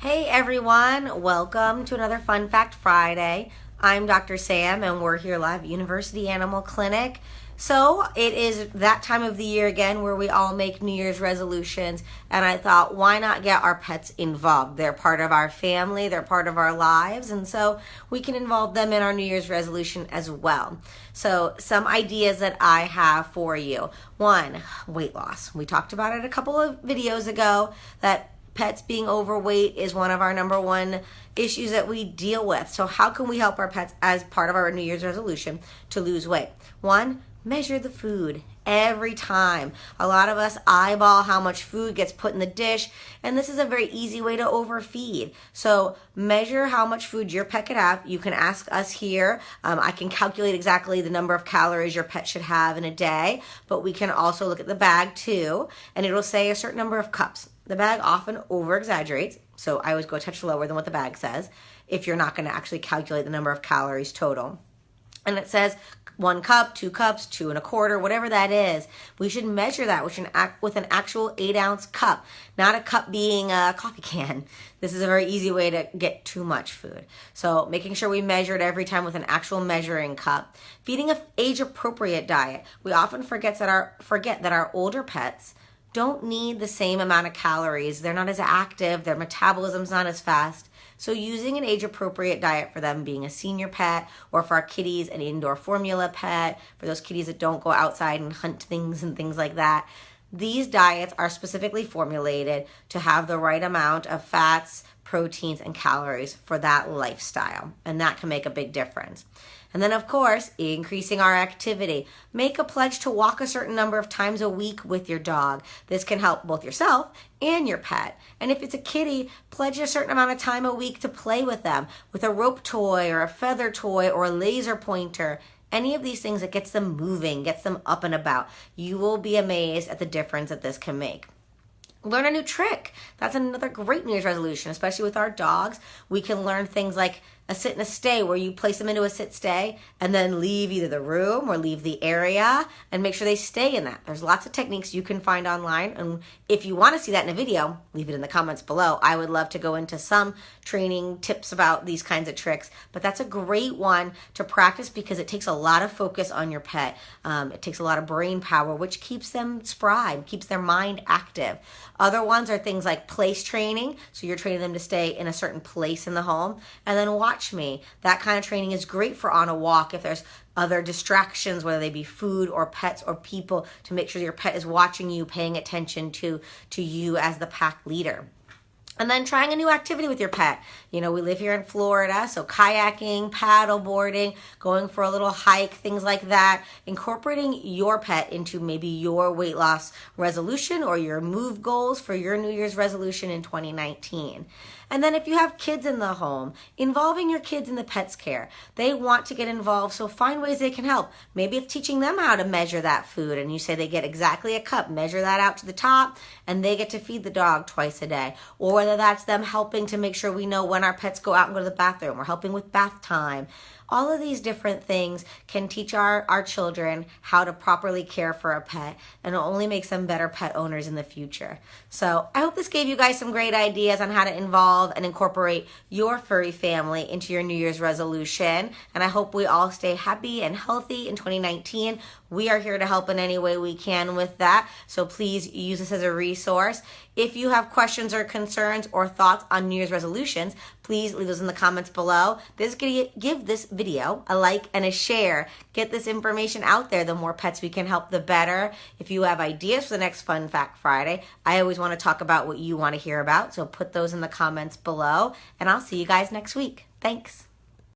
Hey everyone, welcome to another Fun Fact Friday. I'm Dr. Sam and we're here live at University Animal Clinic. So it is that time of the year again where we all make New Year's resolutions, and I thought, why not get our pets involved? They're part of our family, they're part of our lives, and so we can involve them in our New Year's resolution as well. So some ideas that I have for you. One, weight loss. We talked about it a couple of videos ago that pets being overweight is one of our number one issues that we deal with. So how can we help our pets as part of our New Year's resolution to lose weight? One, measure the food every time. A lot of us eyeball how much food gets put in the dish, and this is a very easy way to overfeed. So measure how much food your pet could have. You can ask us here. I can calculate exactly the number of calories your pet should have in a day, but we can also look at the bag too, and it'll say a certain number of cups. The bag often over-exaggerates, so I always go a touch lower than what the bag says if you're not going to actually calculate the number of calories total. And it says 1 cup, 2 cups, 2 1/4, whatever that is. We should measure that with an actual 8-ounce cup, not a cup being a coffee can. This is a very easy way to get too much food. So making sure we measure it every time with an actual measuring cup. Feeding an age-appropriate diet. We often forget that our older pets don't need the same amount of calories. They're not as active, their metabolism's not as fast. So using an age-appropriate diet for them, being a senior pet, or for our kitties, an indoor formula pet, for those kitties that don't go outside and hunt things and things like that. These diets are specifically formulated to have the right amount of fats, proteins, and calories for that lifestyle, and that can make a big difference. And then, of course, increasing our activity. Make a pledge to walk a certain number of times a week with your dog. This can help both yourself and your pet. And if it's a kitty, pledge a certain amount of time a week to play with them with a rope toy or a feather toy or a laser pointer. Any of these things that gets them moving, gets them up and about. You will be amazed at the difference that this can make. Learn a new trick. That's another great New Year's resolution, especially with our dogs. We can learn things like a sit and a stay, where you place them into a sit stay and then leave either the room or leave the area and make sure they stay in that. There's lots of techniques you can find online, and if you want to see that in a video, leave it in the comments below. I would love to go into some training tips about these kinds of tricks, but that's a great one to practice because it takes a lot of focus on your pet. It takes a lot of brain power, which keeps them spry, keeps their mind active. Other ones are things like place training, so you're training them to stay in a certain place in the home, and then watch me. That kind of training is great for on a walk if there's other distractions, whether they be food or pets or people, to make sure your pet is watching you, paying attention to you as the pack leader. And then trying a new activity with your pet. You know, we live here in Florida, so kayaking, paddle boarding, going for a little hike, things like that. Incorporating your pet into maybe your weight loss resolution or your move goals for your New Year's resolution in 2019. And then if you have kids in the home, involving your kids in the pet's care. They want to get involved, so find ways they can help. Maybe it's teaching them how to measure that food, and you say they get exactly a cup, measure that out to the top, and they get to feed the dog twice a day. Or whether that's them helping to make sure we know when our pets go out and go to the bathroom, or helping with bath time. All of these different things can teach our children how to properly care for a pet, and it only makes them better pet owners in the future. So I hope this gave you guys some great ideas on how to involve and incorporate your furry family into your New Year's resolution. And I hope we all stay happy and healthy in 2019. We are here to help in any way we can with that. So please use this as a resource. If you have questions or concerns or thoughts on New Year's resolutions, please leave those in the comments below. Give this video a like and a share. Get this information out there. The more pets we can help, the better. If you have ideas for the next Fun Fact Friday, I always want to talk about what you want to hear about. So put those in the comments below, and I'll see you guys next week. Thanks.